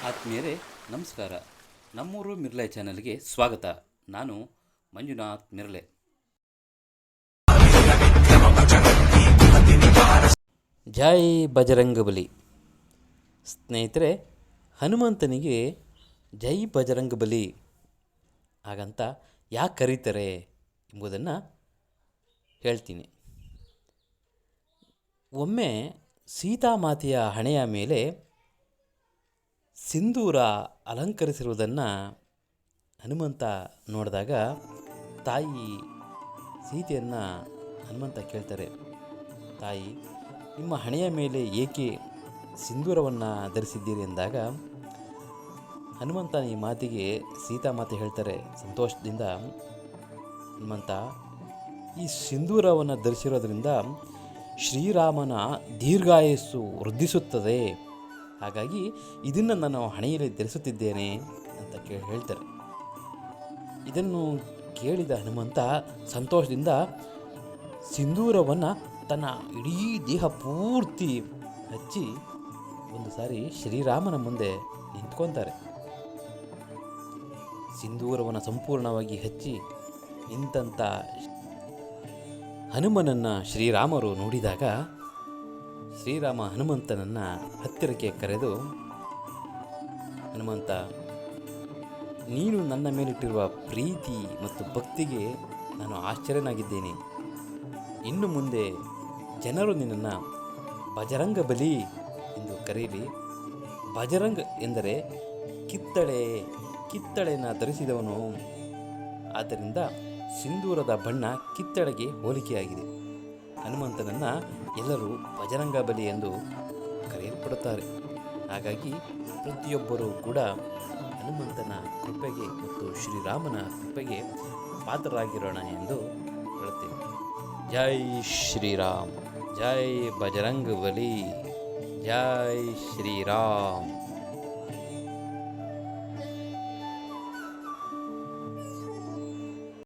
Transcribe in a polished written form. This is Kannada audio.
ಆತ್ಮೀಯರೇ ನಮಸ್ಕಾರ. ನಮ್ಮೂರು ಮಿರ್ಲೆ ಚಾನೆಲ್ಗೆ ಸ್ವಾಗತ. ನಾನು ಮಂಜುನಾಥ್ ಮಿರ್ಲೆ. ಜೈ ಬಜರಂಗಬಲಿ. ಸ್ನೇಹಿತರೆ, ಹನುಮಂತನಿಗೆ ಜೈ ಬಜರಂಗಬಲಿ ಹಾಗಂತ ಯಾಕೆ ಕರೀತಾರೆ ಎಂಬುದನ್ನು ಹೇಳ್ತೀನಿ. ಒಮ್ಮೆ ಸೀತಾಮಾತೆಯ ಹಣೆಯ ಮೇಲೆ ಸಿಂಧೂರ ಅಲಂಕರಿಸಿರುವುದನ್ನು ಹನುಮಂತ ನೋಡಿದಾಗ ತಾಯಿ ಸೀತೆಯನ್ನು ಹನುಮಂತ ಕೇಳ್ತಾರೆ, ತಾಯಿ, ನಿಮ್ಮ ಹಣೆಯ ಮೇಲೆ ಏಕೆ ಸಿಂಧೂರವನ್ನು ಧರಿಸಿದ್ದೀರಿ ಎಂದಾಗ ಹನುಮಂತನ ಈ ಮಾತಿಗೆ ಸೀತಾಮಾತೆ ಹೇಳ್ತಾರೆ ಸಂತೋಷದಿಂದ, ಹನುಮಂತ, ಈ ಸಿಂಧೂರವನ್ನು ಧರಿಸಿರೋದ್ರಿಂದ ಶ್ರೀರಾಮನ ದೀರ್ಘಾಯಸ್ಸು ವೃದ್ಧಿಸುತ್ತದೆ, ಹಾಗಾಗಿ ಇದನ್ನು ನಾನು ಹಣೆಯಲ್ಲಿ ಧರಿಸುತ್ತಿದ್ದೇನೆ ಅಂತ ಹೇಳ್ತಾರೆ. ಇದನ್ನು ಕೇಳಿದ ಹನುಮಂತ ಸಂತೋಷದಿಂದ ಸಿಂಧೂರವನ್ನು ತನ್ನ ಇಡೀ ದೇಹ ಪೂರ್ತಿ ಹಚ್ಚಿ ಒಂದು ಸಾರಿ ಶ್ರೀರಾಮನ ಮುಂದೆ ನಿಂತ್ಕೊತಾರೆ. ಸಿಂಧೂರವನ್ನು ಸಂಪೂರ್ಣವಾಗಿ ಹಚ್ಚಿ ನಿಂತಂಥ ಹನುಮನನ್ನು ಶ್ರೀರಾಮರು ನೋಡಿದಾಗ ಶ್ರೀರಾಮ ಹನುಮಂತನನ್ನು ಹತ್ತಿರಕ್ಕೆ ಕರೆದು, ಹನುಮಂತ, ನೀನು ನನ್ನ ಮೇಲಿಟ್ಟಿರುವ ಪ್ರೀತಿ ಮತ್ತು ಭಕ್ತಿಗೆ ನಾನು ಆಶ್ಚರ್ಯನಾಗಿದ್ದೇನೆ. ಇನ್ನು ಮುಂದೆ ಜನರು ನಿನ್ನನ್ನು ಬಜರಂಗ ಬಲಿ ಎಂದು ಕರೆಯಲಿ. ಬಜರಂಗ್ ಎಂದರೆ ಕಿತ್ತಳೆಯನ್ನು ಧರಿಸಿದವನು. ಆದ್ದರಿಂದ ಸಿಂಧೂರದ ಬಣ್ಣ ಕಿತ್ತಳೆಗೆ ಹೋಲಿಕೆಯಾಗಿದೆ. ಹನುಮಂತನನ್ನು ಎಲ್ಲರೂ ಬಜರಂಗ ಬಲಿ ಎಂದು ಕರೆಯಲ್ಪಡುತ್ತಾರೆ. ಹಾಗಾಗಿ ಪ್ರತಿಯೊಬ್ಬರೂ ಕೂಡ ಹನುಮಂತನ ಕೃಪೆಗೆ ಮತ್ತು ಶ್ರೀರಾಮನ ಕೃಪೆಗೆ ಪಾತ್ರರಾಗಿರೋಣ ಎಂದು ಹೇಳುತ್ತೇವೆ. ಜೈ ಶ್ರೀರಾಮ್, ಜೈ ಬಜರಂಗ ಬಲಿ, ಜೈ ಶ್ರೀರಾಮ್.